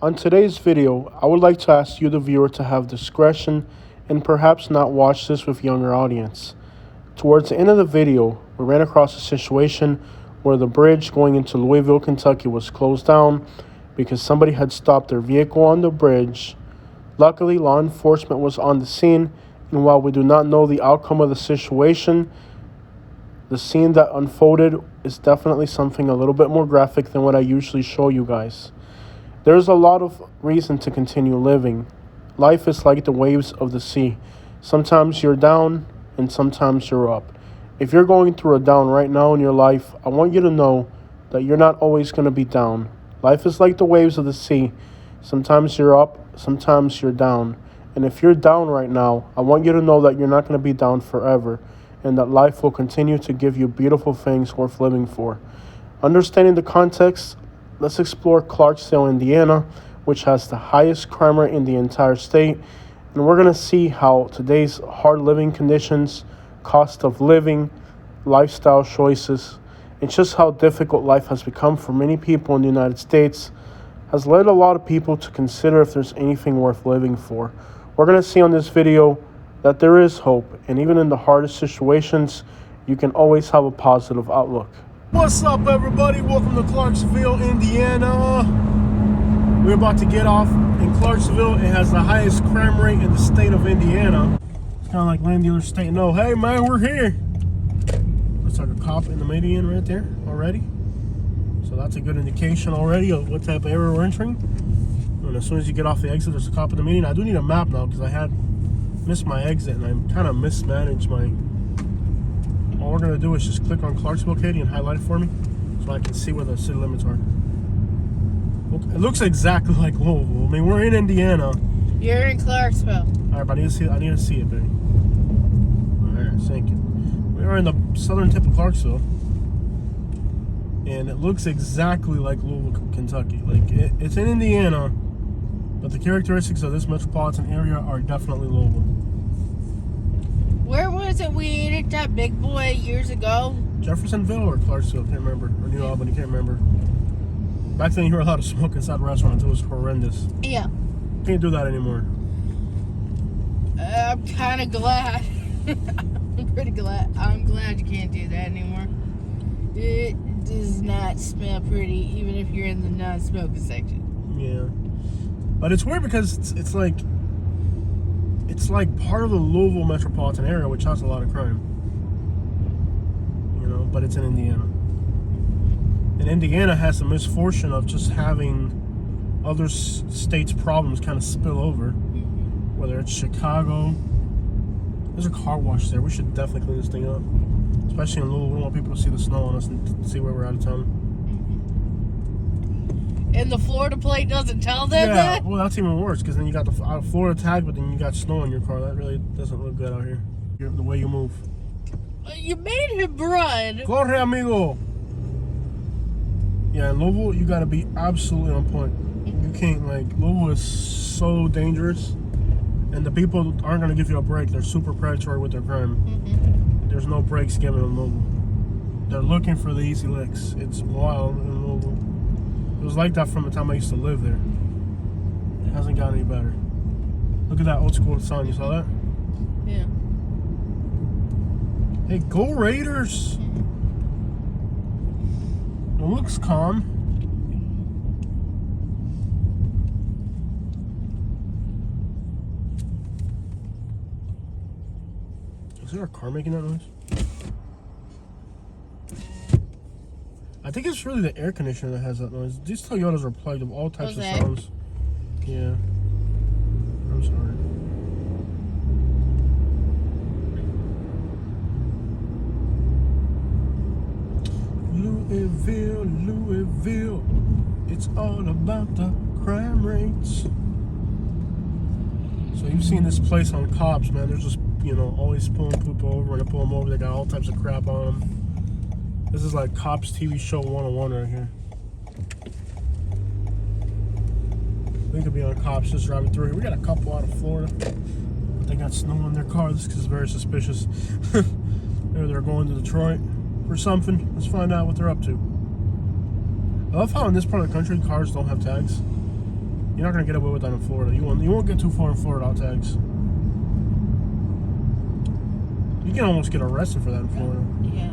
On today's video, I would like to ask you, the viewer, to have discretion and perhaps not watch this with younger audience. Towards the end of the video, we ran across a situation where the bridge going into Louisville, Kentucky was closed down because somebody had stopped their vehicle on the bridge. Luckily, law enforcement was on the scene, and while we do not know the outcome of the situation, the scene that unfolded is definitely something a little bit more graphic than what I usually show you guys. There's a lot of reason to continue living. Life is like the waves of the sea. Sometimes you're down and sometimes you're up. If you're going through a down right now in your life, I want you to know that you're not always going to be down. Life is like the waves of the sea. Sometimes you're up, sometimes you're down. And if you're down right now, I want you to know that you're not going to be down forever, and that life will continue to give you beautiful things worth living for. Understanding the context, let's explore Clarksville, Indiana, which has the highest crime rate in the entire state. And we're going to see how today's hard living conditions, cost of living, lifestyle choices, and just how difficult life has become for many people in the United States has led a lot of people to consider if there's anything worth living for. We're going to see on this video that there is hope, and even in the hardest situations, you can always have a positive outlook. What's up, everybody? Welcome to Clarksville, Indiana. We're about to get off in Clarksville. It has the highest crime rate in the state of Indiana. It's kind of like land dealers state, no, hey man, we're here. Looks like a cop in the median right there already. So that's a good indication already of what type of area we're entering. And as soon as you get off the exit, there's a cop in the median. I do need a map now because I had missed my exit and I kind of mismanaged my... All we're going to do is just click on Clarksville, Katie, and highlight it for me so I can see where the city limits are. It looks exactly like Louisville. I mean, we're in Indiana. You're in Clarksville. All right, but I need to see it, baby. All right, thank you. We are in the southern tip of Clarksville, and it looks exactly like Louisville, Kentucky. Like, it's in Indiana, but the characteristics of this metropolitan area are definitely Louisville. Where was it we ate at that big boy years ago? Jeffersonville or Clarksville, can't remember. Or New Albany, can't remember. Back then, you were allowed to smoke inside restaurants. It was horrendous. Yeah. Can't do that anymore. I'm kind of glad. I'm pretty glad. I'm glad you can't do that anymore. It does not smell pretty, even if you're in the non-smoking section. Yeah. But it's weird because it's like part of the Louisville metropolitan area, which has a lot of crime. You know, but it's in Indiana. And Indiana has the misfortune of just having other states' problems kind of spill over. Whether it's Chicago. There's a car wash there. We should definitely clean this thing up. Especially in Louisville. We don't want people to see the snow on us and see where we're out of town. And the Florida plate doesn't tell them that? Yeah, well, that's even worse, because then you got the Florida tag, but then you got snow in your car. That really doesn't look good out here. The way you move. You made him run. Corre, amigo. Yeah, in Louisville, you got to be absolutely on point. You can't, like, Louisville is so dangerous, and the people aren't going to give you a break. They're super predatory with their crime. There's no breaks given in Louisville. They're looking for the easy licks. It's wild in Louisville. It was like that from the time I used to live there. It hasn't gotten any better. Look at that old school sign. You saw that? Yeah. Hey, go Raiders! It looks calm. Is there a car making that noise? I think it's really the air conditioner that has that noise. These Toyotas are plagued with all types of sounds. Yeah. I'm sorry. Louisville, Louisville. It's all about the crime rates. So you've seen this place on cops, man. There's just, you know, always pulling people over. When they pull them over, they got all types of crap on them. This is like Cops TV show 101 right here. They could be on cops just driving through here. We got a couple out of Florida. But they got snow in their car. This is very suspicious. Maybe they're going to Detroit or something. Let's find out what they're up to. I love how in this part of the country cars don't have tags. You You're not gonna get away with that in Florida. You won't get too far in Florida without tags. You can almost get arrested for that in Florida. Yeah.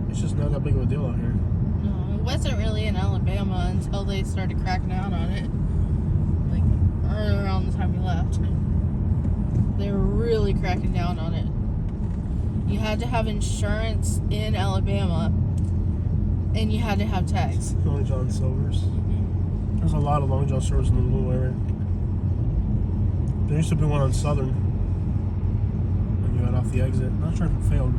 It's just not that big of a deal out here. No, it wasn't really in Alabama until they started cracking down on it. Like, around the time we left. They were really cracking down on it. You had to have insurance in Alabama, and you had to have tags. Long John Silver's. Mm-hmm. There's a lot of Long John Silver's in the Louisville area. There used to be one on Southern when you got off the exit. I'm not sure if it failed.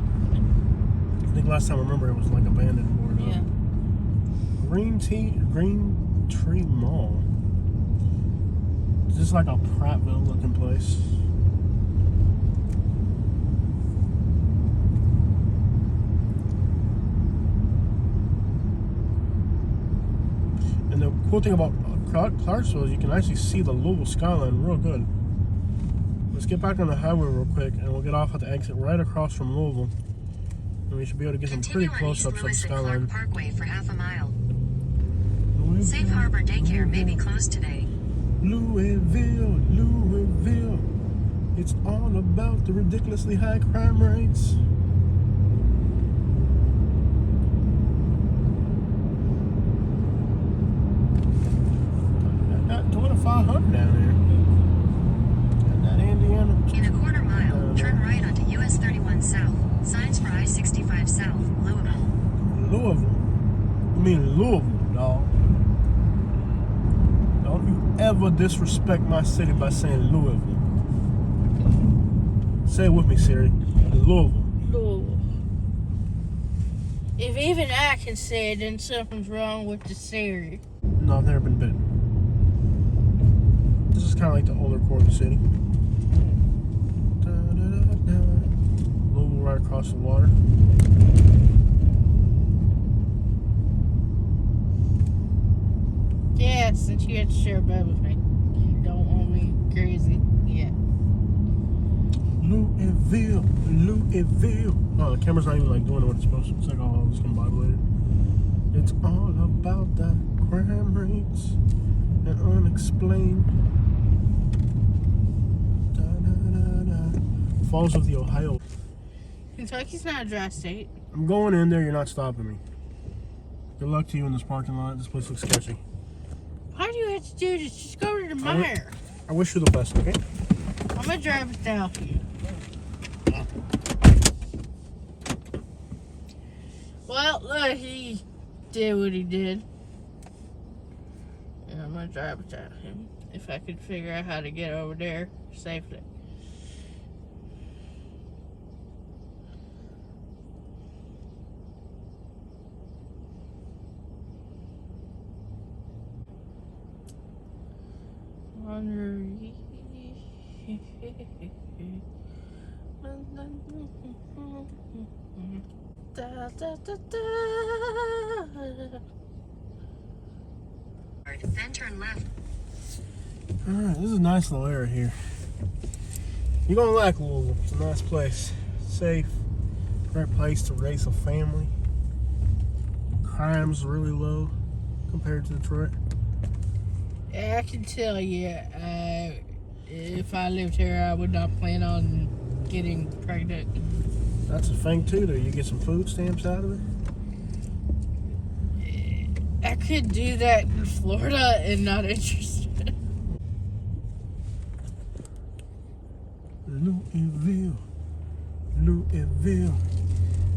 I think last time I remember it was like abandoned or boarded up. Green Tree Mall. Is this like a Prattville looking place? And the cool thing about Clarksville is you can actually see the Louisville skyline real good. Let's get back on the highway real quick and we'll get off at the exit right across from Louisville. And we should be able to get some pretty close-ups of the skyline. Parkway for half a mile. Safe Harbor Daycare may be closed today. Louisville, Louisville. It's all about the ridiculously high crime rates. Got 2500 down there. Got that Indiana. In a quarter mile, turn right onto US 31 South. Signs for I-65 South, Louisville. Louisville? I mean Louisville, dog. Don't you ever disrespect my city by saying Louisville. Say it with me, Siri. Louisville. Louisville. If even I can say it, then something's wrong with the Siri. No, I've never been bitten. This is kind of like the older core of the city. Louisville right across the water. Yeah, since you had to share a bed with me. You don't want me crazy. Yeah. Louisville, Louisville. Oh, the camera's not even like doing what it's supposed to. It's like all discombobulated. It's all about the crime rates and unexplained. Falls of the Ohio. Kentucky's not a dry state. I'm going in there. You're not stopping me. Good luck to you in this parking lot. This place looks sketchy. Why do you have to do this? Just go to the mire. I wish you the best, okay? I'm gonna drive it down for you. Well, look, he did what he did. And I'm gonna drive it down him. If I could figure out how to get over there safely. Da, da, da, da. Then turn left. Alright, this is a nice little area here. You're gonna like Louisville. It's a nice place. Safe. Great place to raise a family. Crime's really low compared to Detroit. I can tell you, if I lived here, I would not plan on getting pregnant. That's a thing too, though. You get some food stamps out of it. I could do that in Florida and not interested. Louisville, Louisville.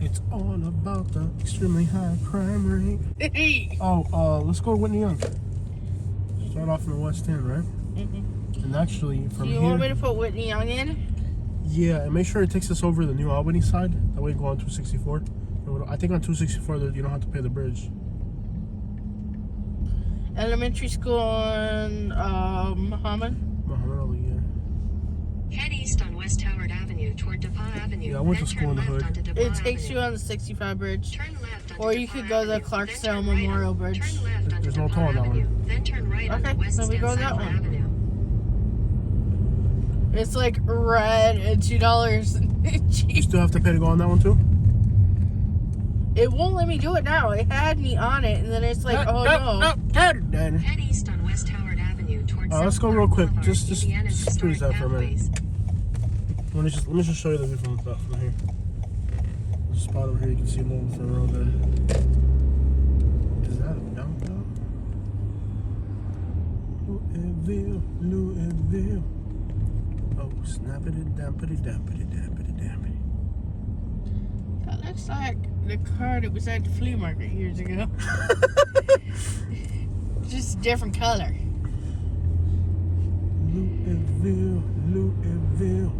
It's all about the extremely high crime rate. Hey. Oh, let's go to Whitney Young. Start off in the West End, right? Mm-hmm. And actually, from Do you here, want me to put Whitney Young in? yeah, and make sure it takes us over the New Albany side. That way, you go on 264. I think on 264, you don't have to pay the bridge. Elementary school on Muhammad. Muhammad Ali, yeah. Head east on West Howard Avenue toward DePaul Avenue. Yeah, I went to then school in the turn left hood. onto It DePaul takes Avenue. you on the 65 bridge. Turn left onto Or you DePaul could go to the Avenue, Clarksville then turn right Memorial on- Bridge. Turn left onto There's no DePaul toll on that Avenue, one. then turn right Okay, onto West so we go that South one. Avenue. It's like red and $2 You cheap. still have to pay to go on that one too? It won't let me do it now. It had me on it, and then it's like, oh no. Turn it, Danny. Head east on West Howard Avenue, continue towards Let's South go real Clark quick. Boulevard, Just Indiana's cruise historic that for a minute. pathways. Let me just show you the view from here. There's a spot over here you can see Louisville from the road there. Is that a downtown? Louisville. Oh, snappity dampity dampity dampity dampity. That looks like the car that was at the flea market years ago. Just a different color. Louisville.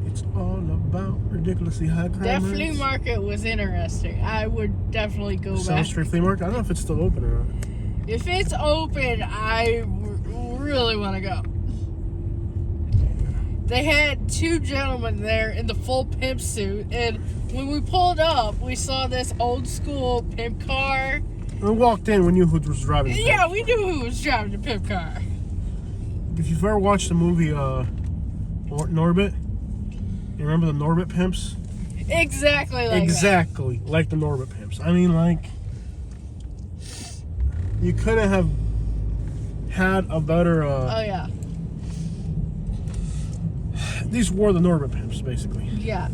It's all about ridiculously high crime That rates. flea market was interesting. I would definitely go South back. Street Flea Market? I don't know if it's still open or not. If it's open, I really want to go. They had two gentlemen there in the full pimp suit, and when we pulled up, we saw this old school pimp car. We walked in, we knew who was driving the Yeah, we knew who was driving the pimp car. If you've ever watched the movie Norbit, you remember the Norbit pimps? Exactly like Exactly like the Norbit pimps. I mean, like, you couldn't have had a better. that. Oh yeah, These were the Norbit pimps, basically. yeah.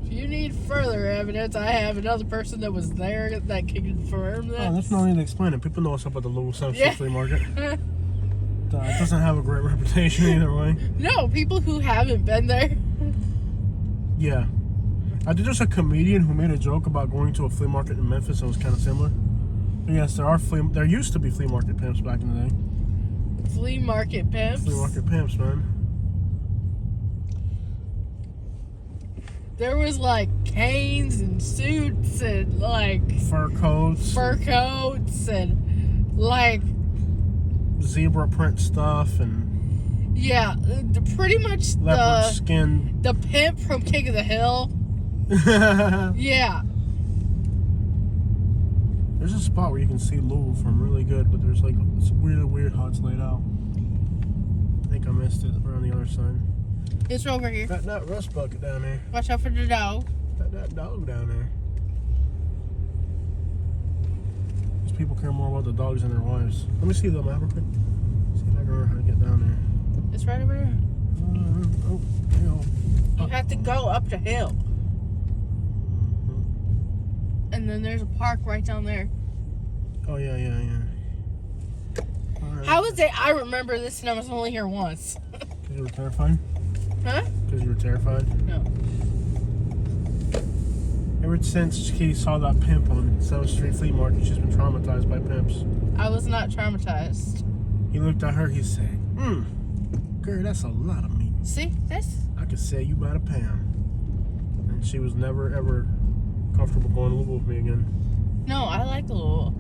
If you need further evidence, I have another person that was there that can confirm that. Oh, that's no need to explain it. People know what's up at the Louisville South Street Yeah. Flea Market. It doesn't have a great reputation either way. No, people who haven't been there. Yeah. I think there's a comedian who made a joke about going to a flea market in Memphis and it was kind of similar. But yes, there used to be flea market pimps back in the day. Flea market pimps. Flea market pimps, man. There was like canes and suits and like Fur coats, fur coats and like zebra print stuff, and yeah, pretty much leopard skin. the pimp from King of the Hill. Yeah. There's a spot where you can see Louisville from really good, but there's like, it's really weird how it's laid out. I think I missed it. We're on the other side. It's over here. That rust bucket down there. Watch out for the dog. That dog down there. These people care more about the dogs than their wives. Let me see the map real quick. See if I can remember how to get down there. It's right over here. Oh, hell. You have to go up the hill. And then there's a park right down there. Oh, yeah. All right. How is it? I remember this and I was only here once. Because you were terrified? Huh? Because you were terrified? No. Ever since Kitty saw that pimp on South Street Flea Market, she's been traumatized by pimps. I was not traumatized. He looked at her, he said, girl, that's a lot of meat. See this? I could sell you by the pound. And she was never, ever comfortable going to Louisville with me again. No, I like Louisville.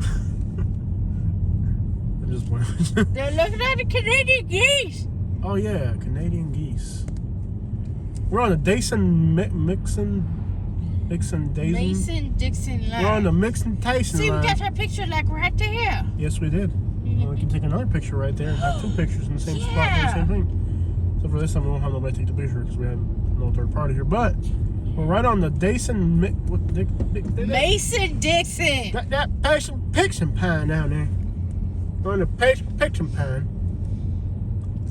I'm just playing. They're looking at the Canadian geese. Oh, yeah, Canadian geese. We're on the Mason Dixon. Mason Dixon line. We're on the Mixon Tyson See, line. we got our picture like right there. Yes, we did. Well, we can take another picture right there and have two pictures in the same spot doing the same thing. So for this time, we won't have nobody take the picture because we have no third party here. But we're right on the Mason Dixon. That Pixon Pine down there. We're on the Pixon Pine.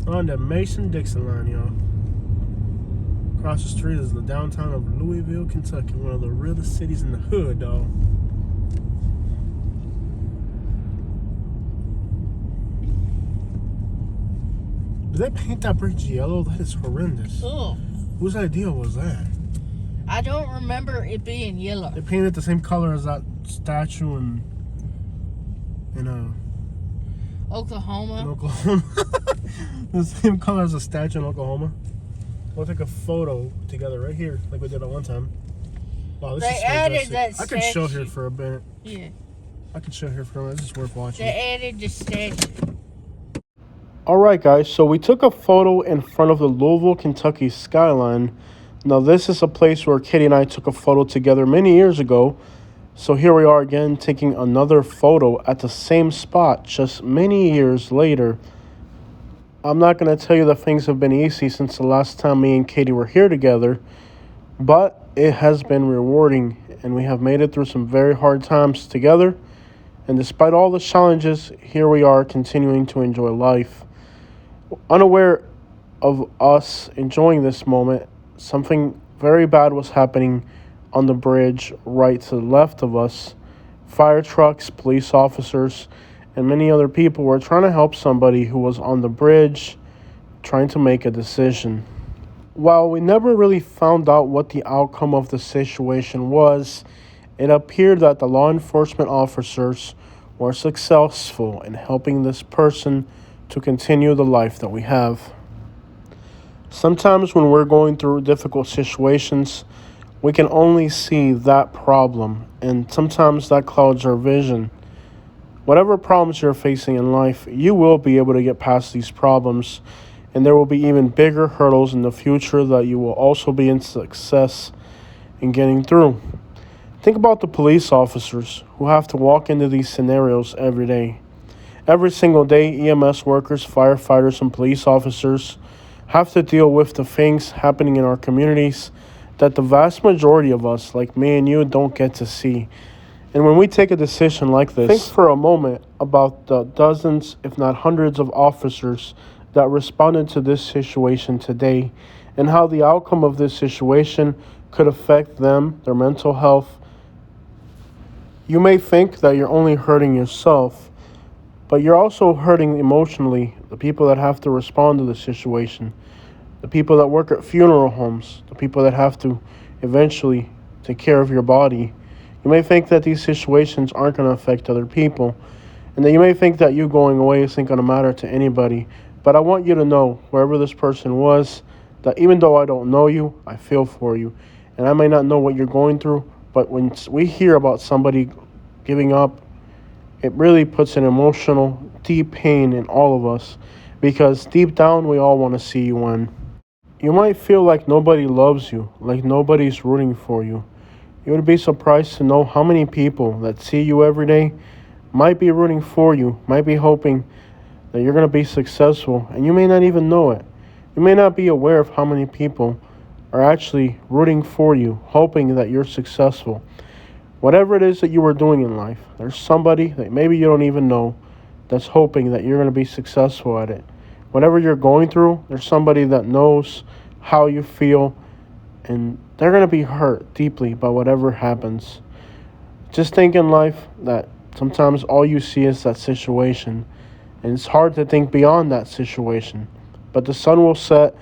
We're on the Mason Dixon line, y'all. Across the street is the downtown of Louisville, Kentucky, one of the realest cities in the hood, dog. Did they paint that bridge yellow? That is horrendous. Oh, Whose idea was that? I don't remember it being yellow. They painted the same color as that statue in Oklahoma. Oklahoma. The same color as a statue in Oklahoma. We'll take a photo together right here, like we did at one time. Wow, this They is added fantastic. that I could show statue. here for a minute. Yeah. I could show here for a minute. This is worth watching. They added the statue. Alright guys, so we took a photo in front of the Louisville, Kentucky skyline. Now this is a place where Kitty and I took a photo together many years ago. So here we are again taking another photo at the same spot just many years later. I'm not going to tell you that things have been easy since the last time me and Katie were here together, but it has been rewarding, and we have made it through some very hard times together. And despite all the challenges, here we are continuing to enjoy life. Unaware of us enjoying this moment, something very bad was happening on the bridge right to the left of us. Fire trucks, police officers, and many other people were trying to help somebody who was on the bridge trying to make a decision. While we never really found out what the outcome of the situation was, it appeared that the law enforcement officers were successful in helping this person to continue the life that we have. Sometimes when we're going through difficult situations, we can only see that problem, and sometimes that clouds our vision. Whatever problems you're facing in life, you will be able to get past these problems, and there will be even bigger hurdles in the future that you will also be in success in getting through. Think about the police officers who have to walk into these scenarios every day. Every single day, EMS workers, firefighters, and police officers have to deal with the things happening in our communities that the vast majority of us, like me and you, don't get to see. And when we take a decision like this, think for a moment about the dozens, if not hundreds, of officers that responded to this situation today, and how the outcome of this situation could affect them, their mental health. You may think that you're only hurting yourself, but you're also hurting emotionally the people that have to respond to the situation, the people that work at funeral homes, the people that have to eventually take care of your body. You may think that these situations aren't going to affect other people, and that you may think that you going away isn't going to matter to anybody. But I want you to know, wherever this person was, that even though I don't know you, I feel for you. And I may not know what you're going through, but when we hear about somebody giving up, it really puts an emotional, deep pain in all of us, because deep down we all want to see you win. You might feel like nobody loves you, like nobody's rooting for you. You would be surprised to know how many people that see you every day might be rooting for you, might be hoping that you're going to be successful, and you may not even know it. You may not be aware of how many people are actually rooting for you, hoping that you're successful. Whatever it is that you are doing in life, there's somebody that maybe you don't even know that's hoping that you're going to be successful at it. Whatever you're going through, there's somebody that knows how you feel, and they're going to be hurt deeply by whatever happens. Just think in life that sometimes all you see is that situation, and it's hard to think beyond that situation. But the sun will set,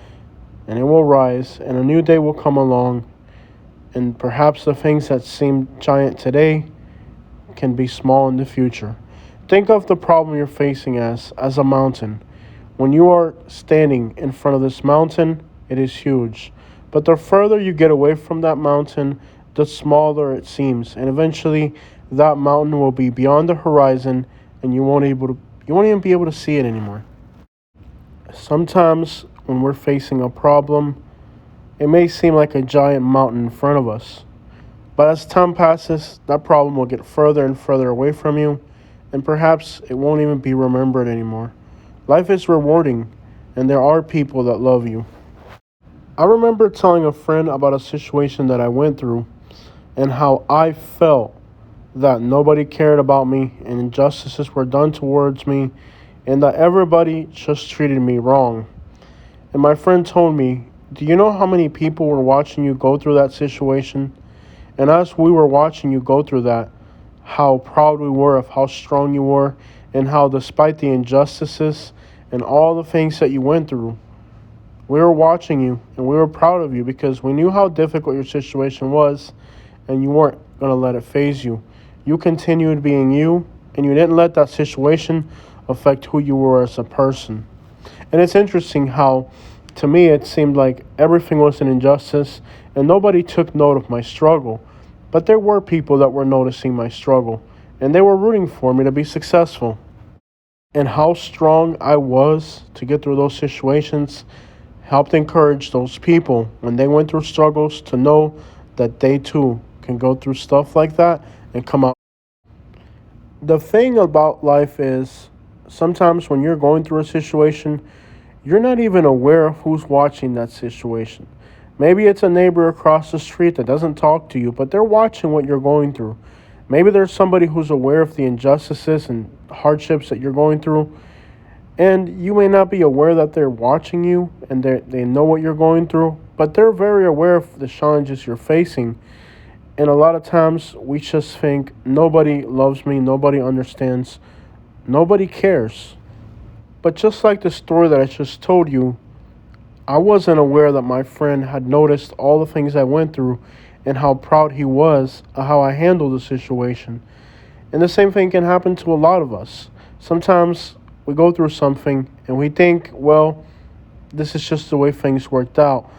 and it will rise, and a new day will come along, and perhaps the things that seem giant today can be small in the future. Think of the problem you're facing as a mountain. When you are standing in front of this mountain, it is huge. But the further you get away from that mountain, the smaller it seems. And eventually, that mountain will be beyond the horizon, and you won't even be able to see it anymore. Sometimes, when we're facing a problem, it may seem like a giant mountain in front of us. But as time passes, that problem will get further and further away from you, and perhaps it won't even be remembered anymore. Life is rewarding, and there are people that love you. I remember telling a friend about a situation that I went through, and how I felt that nobody cared about me, and injustices were done towards me, and that everybody just treated me wrong. And my friend told me, "Do you know how many people were watching you go through that situation?" And as we were watching you go through that, how proud we were of how strong you were, and how despite the injustices and all the things that you went through, we were watching you, and we were proud of you because we knew how difficult your situation was, and you weren't going to let it faze you. You continued being you, and you didn't let that situation affect who you were as a person. And it's interesting how, to me, it seemed like everything was an injustice, and nobody took note of my struggle. But there were people that were noticing my struggle, and they were rooting for me to be successful. And how strong I was to get through those situations helped encourage those people when they went through struggles to know that they too can go through stuff like that and come out. The thing about life is, sometimes when you're going through a situation, you're not even aware of who's watching that situation. Maybe it's a neighbor across the street that doesn't talk to you, but they're watching what you're going through. Maybe there's somebody who's aware of the injustices and hardships that you're going through, and you may not be aware that they're watching you and they know what you're going through, but they're very aware of the challenges you're facing. And a lot of times we just think, nobody loves me, nobody understands, nobody cares. But just like the story that I just told you, I wasn't aware that my friend had noticed all the things I went through and how proud he was of how I handled the situation. And the same thing can happen to a lot of us. Sometimes we go through something and we think, well, this is just the way things worked out.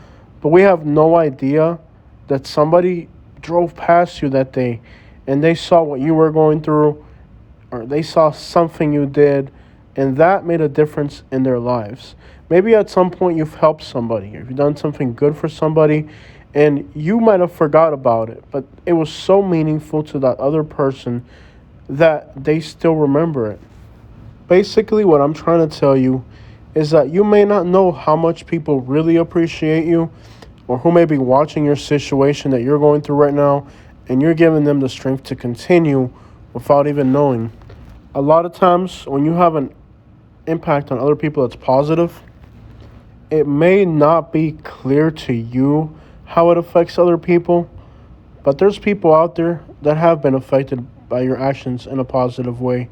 But we have no idea that somebody drove past you that day and they saw what you were going through, or they saw something you did, and that made a difference in their lives. Maybe at some point you've helped somebody, or you've done something good for somebody, and you might have forgot about it, but it was so meaningful to that other person that they still remember it. Basically, what I'm trying to tell you is that you may not know how much people really appreciate you, or who may be watching your situation that you're going through right now, and you're giving them the strength to continue without even knowing. A lot of times, when you have an impact on other people that's positive, it may not be clear to you how it affects other people, but there's people out there that have been affected by your actions in a positive way.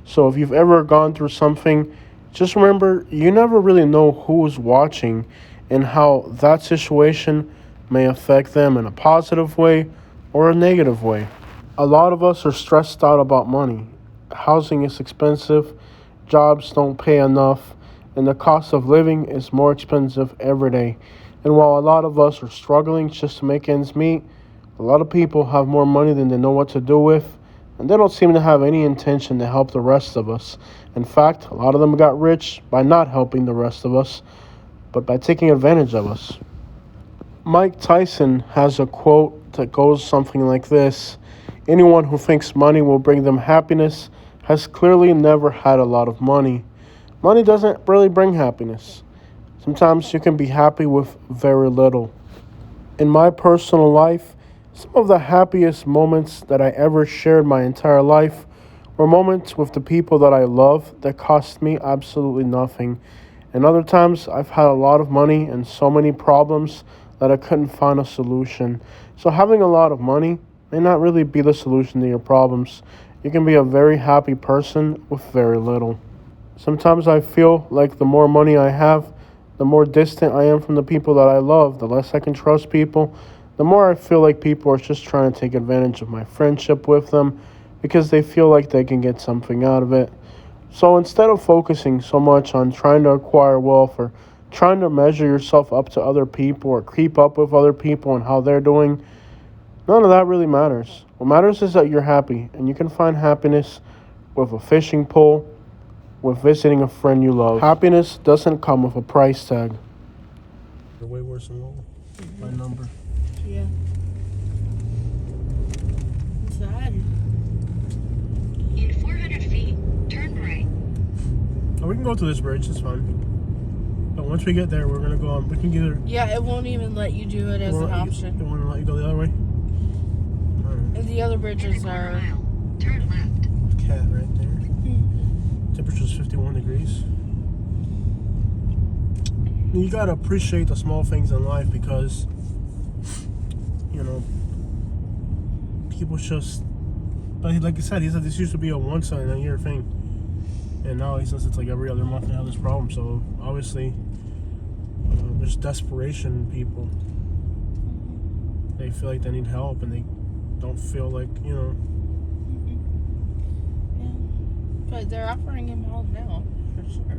So if you've ever gone through something, just remember, you never really know who's watching and how that situation may affect them in a positive way or a negative way. A lot of us are stressed out about money. Housing is expensive, jobs don't pay enough, and the cost of living is more expensive every day. And while a lot of us are struggling just to make ends meet, a lot of people have more money than they know what to do with, and they don't seem to have any intention to help the rest of us. In fact, a lot of them got rich by not helping the rest of us, but by taking advantage of us. Mike Tyson has a quote that goes something like this: anyone who thinks money will bring them happiness has clearly never had a lot of money. Money doesn't really bring happiness. Sometimes you can be happy with very little. In my personal life, some of the happiest moments that I ever shared my entire life were moments with the people that I love that cost me absolutely nothing. And other times I've had a lot of money and so many problems that I couldn't find a solution. So having a lot of money may not really be the solution to your problems. You can be a very happy person with very little. Sometimes I feel like the more money I have, the more distant I am from the people that I love, the less I can trust people, the more I feel like people are just trying to take advantage of my friendship with them because they feel like they can get something out of it. So instead of focusing so much on trying to acquire wealth or trying to measure yourself up to other people or keep up with other people and how they're doing, none of that really matters. What matters is that you're happy, and you can find happiness with a fishing pole, with visiting a friend you love. Happiness doesn't come with a price tag. You're way worse than Lowell. My number. Yeah. Sad. In 400 feet, turn right. Oh, we can go to this bridge, it's fine. But once we get there, we're gonna go on. We can either. Yeah, it won't even let you do it as an option. It won't let you go the other way? And the other bridges In a quarter are. mile, turn left. Cat right there. Temperature's 51 degrees. You gotta appreciate the small things in life because, you know, people just. But like I said, he said this used to be a once in a year thing. And now he says it's like every other month they have this problem. So obviously, there's desperation in people. They feel like they need help and they don't feel like, you know. Yeah. But they're offering him help now, for sure.